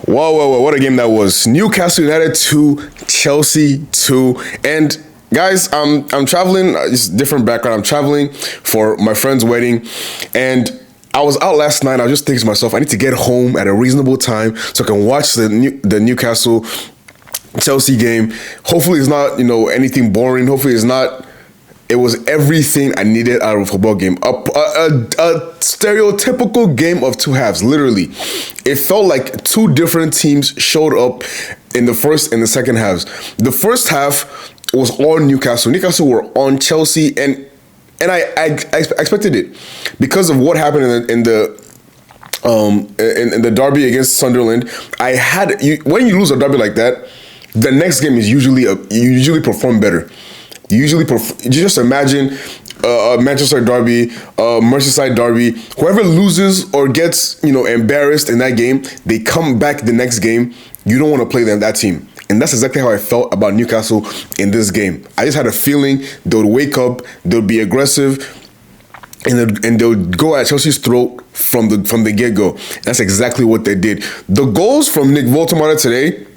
Whoa, what a game that was. Newcastle United 2, Chelsea 2. And guys, I'm traveling, it's different background. I'm traveling for my friend's wedding, and I was out last night. I was just thinking to myself, I need to get home at a reasonable time so I can watch the Newcastle Chelsea game. Hopefully it's not, anything boring. Hopefully it's not. It was everything I needed out of a football game. A stereotypical game of two halves, literally. It felt like two different teams showed up in the first and the second halves. The first half was all Newcastle. Newcastle were on Chelsea, and I expected it because of what happened in the derby against Sunderland. When you lose a derby like that, the next game is you usually perform better. You just imagine a Manchester derby, a Merseyside derby. Whoever loses or gets embarrassed in that game, they come back the next game. You don't want to play that team. And that's exactly how I felt about Newcastle in this game. I just had a feeling they would wake up, they would be aggressive, and they would go at Chelsea's throat from the get-go. That's exactly what they did. The goals from Nick Woltemade today,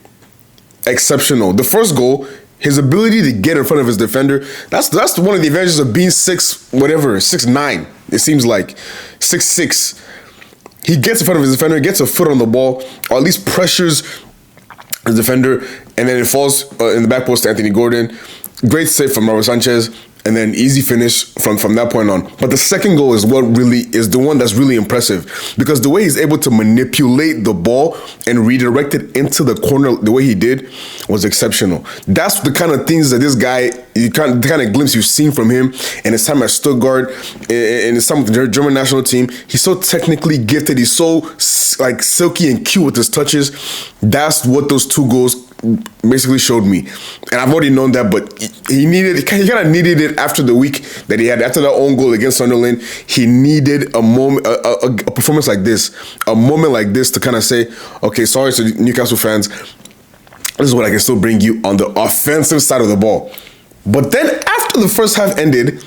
exceptional. The first goal, his ability to get in front of his defender, that's one of the advantages of being 6'9", it seems like. 6'6". He gets in front of his defender, gets a foot on the ball, or at least pressures the defender, and then it falls in the back post to Anthony Gordon. Great save from Mauro Sanchez, and then easy finish from that point on. But the second goal is what really is the one that's really impressive, because the way he's able to manipulate the ball and redirect it into the corner the way he did was exceptional. That's the kind of things that this guy, the kind of glimpse you've seen from him in his time at Stuttgart, in his time with the German national team. He's so technically gifted. He's so silky and cute with his touches. That's what those two goals basically showed me. And I've already known that, but he kind of needed it after the week that he had. After that own goal against Sunderland, he needed a moment, a performance like this, a moment like this to kind of say, okay, sorry to Newcastle fans, this is what I can still bring you on the offensive side of the ball. But then after the first half ended,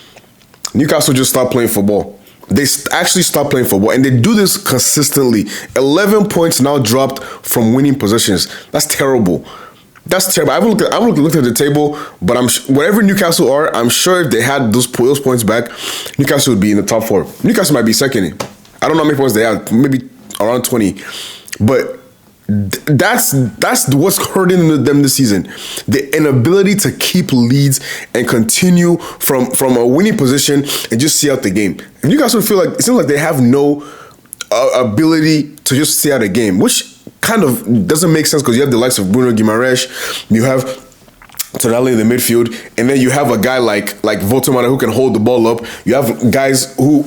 Newcastle just stopped playing football. They actually stopped playing football, and they do this consistently. 11 points now dropped from winning possessions. That's terrible. That's terrible. I haven't looked at the table, but wherever Newcastle are, I'm sure if they had those points back, Newcastle would be in the top 4. Newcastle might be second. I don't know how many points they have, maybe around 20. But that's what's hurting them this season. The inability to keep leads and continue from a winning position and just see out the game. If Newcastle feel like it seems like they have no ability to just see out a game, which kind of doesn't make sense because you have the likes of Bruno Guimaraes, you have Tonali in the midfield, and then you have a guy like Woltemade who can hold the ball up. You have guys who,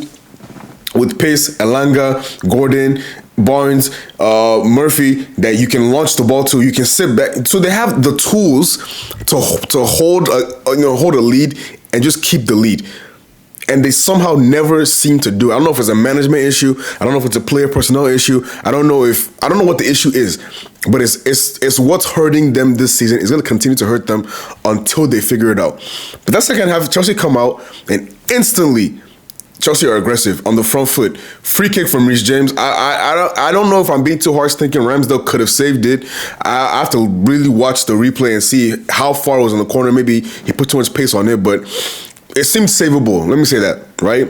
with pace, Elanga, Gordon, Barnes, Murphy, that you can launch the ball to. You can sit back, so they have the tools to hold a lead and just keep the lead. And they somehow never seem to do it. I don't know if it's a management issue. I don't know if it's a player personnel issue. I don't know what the issue is. But it's what's hurting them this season. It's going to continue to hurt them until they figure it out. But that second half, Chelsea come out and instantly Chelsea are aggressive on the front foot. Free kick from Reece James. I don't know if I'm being too harsh thinking Ramsdale could have saved it. I have to really watch the replay and see how far it was in the corner. Maybe he put too much pace on it, but it seemed savable. Let me say that, right?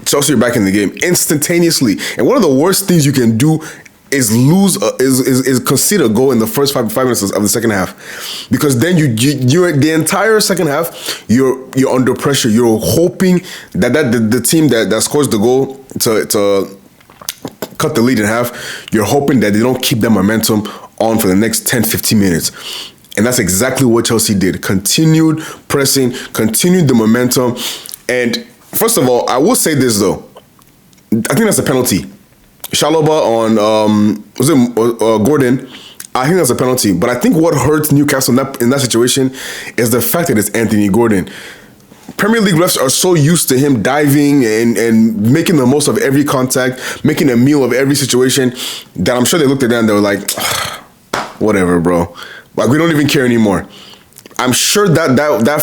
Chelsea are back in the game instantaneously. And one of the worst things you can do is concede a goal in the first five minutes of the second half, because then you're the entire second half you're under pressure. You're hoping that the team that scores the goal to cut the lead in half, you're hoping that they don't keep that momentum on for the next 10-15 minutes. And that's exactly what Chelsea did. Continued pressing, continued the momentum. And first of all, I will say this though, I think that's a penalty. Chalobah on Gordon, I think that's a penalty. But I think what hurts Newcastle in that situation is the fact that it's Anthony Gordon. Premier League refs are so used to him diving and making the most of every contact, making a meal of every situation, that I'm sure they looked at that and they were like, whatever, bro. Like, we don't even care anymore. I'm sure that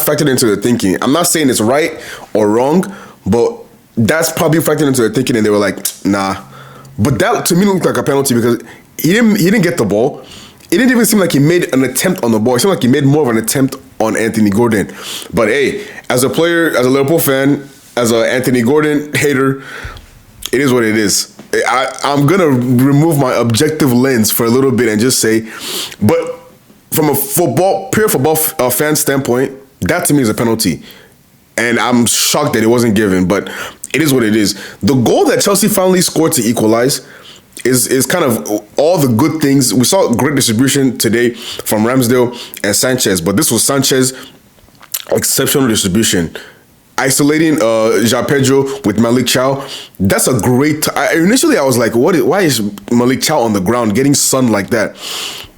factored into their thinking. I'm not saying it's right or wrong, but that's probably factored into their thinking, and they were like, nah. But that to me looked like a penalty because he didn't get the ball. It didn't even seem like he made an attempt on the ball. It seemed like he made more of an attempt on Anthony Gordon. But hey, as a player, as a Liverpool fan, as an Anthony Gordon hater, it is what it is. I'm going to remove my objective lens for a little bit and just say, but from a pure football fan standpoint, that to me is a penalty. And I'm shocked that it wasn't given, but it is what it is. The goal that Chelsea finally scored to equalize is kind of all the good things. We saw great distribution today from Ramsdale and Sanchez, but this was Sanchez, exceptional distribution. Isolating João Pedro with Malik Chow, that's a great. Initially, I was like, why is Malik Chow on the ground getting sunned like that?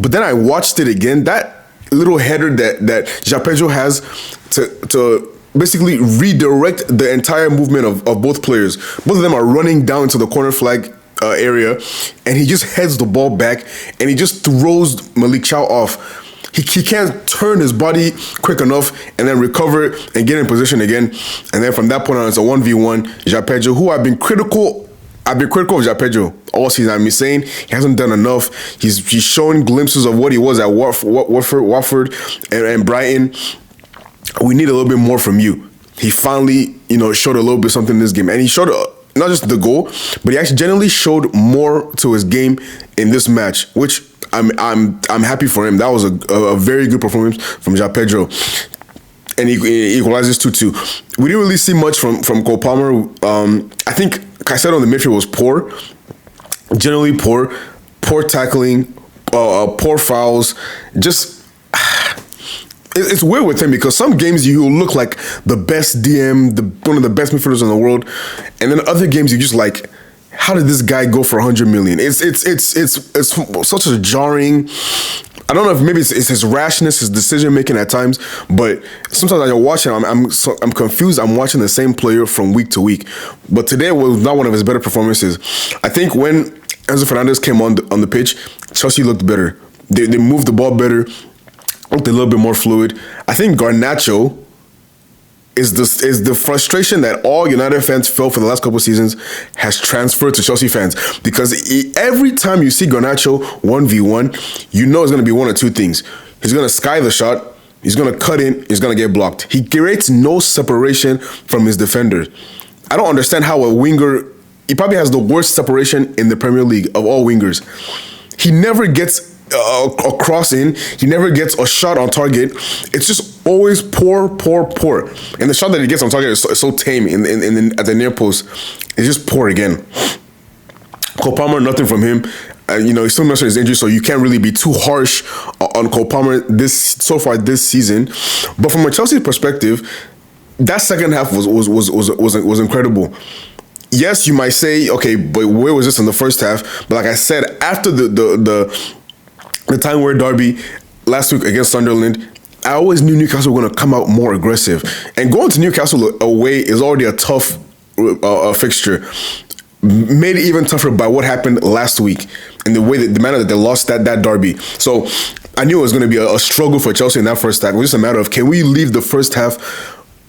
But then I watched it again. That little header that João Pedro has to basically redirect the entire movement of both players. Both of them are running down to the corner flag area, and he just heads the ball back, and he just throws Malik Chow off. He can't turn his body quick enough and then recover and get in position again. And then from that point on, it's a 1v1. João Pedro, who I've been critical of João Pedro all season. I've been saying he hasn't done enough. He's showing glimpses of what he was at Watford and Brighton. We need a little bit more from you. He finally, showed a little bit something in this game. And he showed not just the goal, but he actually generally showed more to his game in this match, which I'm happy for him. That was a very good performance from João Pedro. And he equalizes 2-2. We didn't really see much from Cole Palmer. I think Caicedo on the midfield was poor. Generally poor. Poor tackling. Poor fouls. Just... It's weird with him because some games you look like the best DM, one of the best midfielders in the world, and then other games you just like, how did this guy go for 100 million? It's such a jarring. I don't know if maybe it's his rashness, his decision making at times, but sometimes I watch him, I'm confused. I'm watching the same player from week to week, but today was not one of his better performances. I think when Enzo Fernandez came on the pitch, Chelsea looked better. They moved the ball better. Looked a little bit more fluid. I think Garnacho is the frustration that all United fans felt for the last couple of seasons has transferred to Chelsea fans, because every time you see Garnacho 1v1, you know it's going to be one or two things. He's going to sky the shot, he's going to cut in, he's going to get blocked. He creates no separation from his defenders. I don't understand how a winger, he probably has the worst separation in the Premier League of all wingers. He never gets a cross in. He never gets a shot on target. It's just always poor. And the shot that he gets on target is so tame at the near post. It's just poor again. Cole Palmer, nothing from him. He's still mentioned his injury, so you can't really be too harsh on Cole Palmer so far this season. But from a Chelsea perspective, that second half was incredible. Yes, you might say, okay, but where was this in the first half? But like I said, after the time where Derby last week against Sunderland, I always knew Newcastle were going to come out more aggressive. And going to Newcastle away is already a tough fixture. Made it even tougher by what happened last week and the manner that they lost that Derby. So I knew it was going to be a struggle for Chelsea in that first half. It was just a matter of, can we leave the first half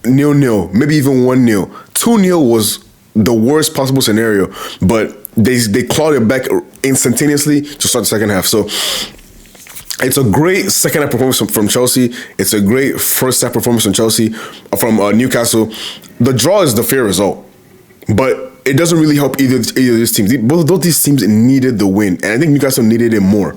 0-0, maybe even 1-0. 2-0 was the worst possible scenario, but they clawed it back instantaneously to start the second half. So it's a great second half performance from Chelsea. It's a great first half performance from from Newcastle. The draw is the fair result, but it doesn't really help either of these teams. Both these teams needed the win, and I think Newcastle needed it more.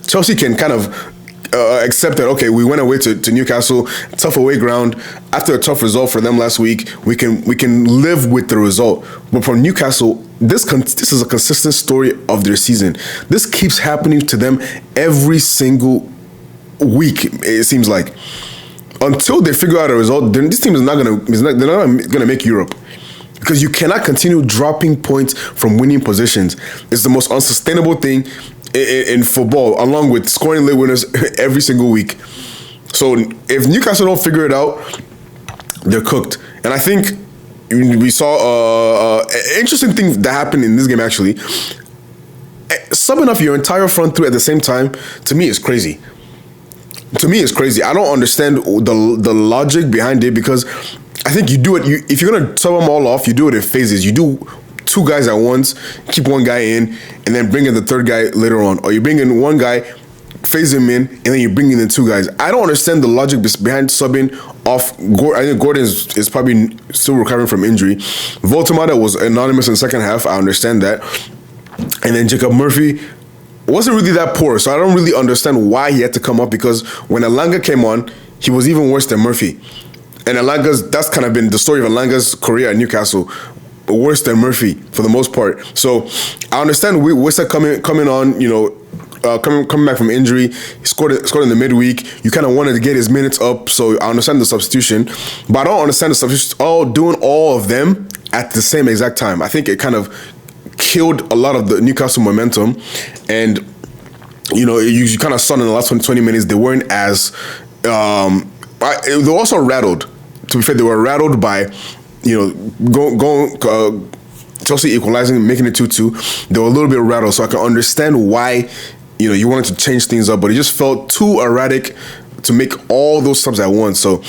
Chelsea can kind of accept that, okay, we went away to Newcastle, tough away ground. After a tough result for them last week, we can live with the result. But for Newcastle, this is a consistent story of their season. This keeps happening to them every single week, it seems like. Until they figure out a result, then this team is not gonna make Europe. Because you cannot continue dropping points from winning positions. It's the most unsustainable thing in football, along with scoring late winners every single week. So if Newcastle don't figure it out, they're cooked. And I think we saw an interesting thing that happened in this game, actually. Subbing off your entire front three at the same time, to me, is crazy. I don't understand the logic behind it, because I think you do it. If you're gonna sub them all off, you do it in phases. You do two guys at once, keep one guy in, and then bring in the third guy later on. Or you bring in one guy, phase him in, and then you bring in the two guys. I don't understand the logic behind subbing off Gordon. I think Gordon is probably still recovering from injury. Voltemada was anonymous in the second half. I understand that. And then Jacob Murphy wasn't really that poor, so I don't really understand why he had to come up, because when Elanga came on, he was even worse than Murphy. And that's kind of been the story of Elanga's career at Newcastle, worse than Murphy for the most part. So I understand Wissa coming on, coming back from injury. He scored in the midweek. You kind of wanted to get his minutes up, so I understand the substitution. But I don't understand the substitution, doing all of them at the same exact time. I think it kind of killed a lot of the Newcastle momentum, and you kind of saw in the last 20 minutes they weren't as they were also rattled. To be fair, they were rattled by Chelsea equalizing, making it 2-2. They were a little bit rattled, so I can understand why you wanted to change things up, but it just felt too erratic to make all those subs at once. So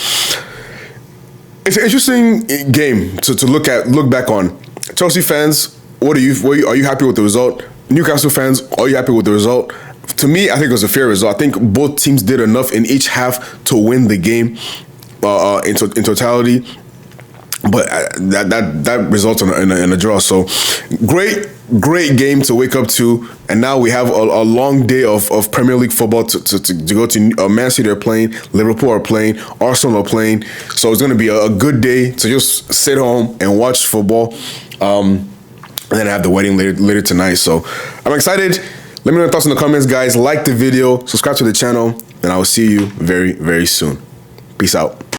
it's an interesting game to look back on. Chelsea fans, are you happy with the result? Newcastle fans, are you happy with the result? To me, I think it was a fair result. I think both teams did enough in each half to win the game in totality. But that results in a draw. So great game to wake up to. And now we have a long day of Premier League football to go to. Man City are playing, Liverpool are playing, Arsenal are playing. So it's going to be a good day to just sit home and watch football. And then I have the wedding later tonight. So I'm excited. Let me know your thoughts in the comments, guys. Like the video, subscribe to the channel, and I will see you very, very soon. Peace out.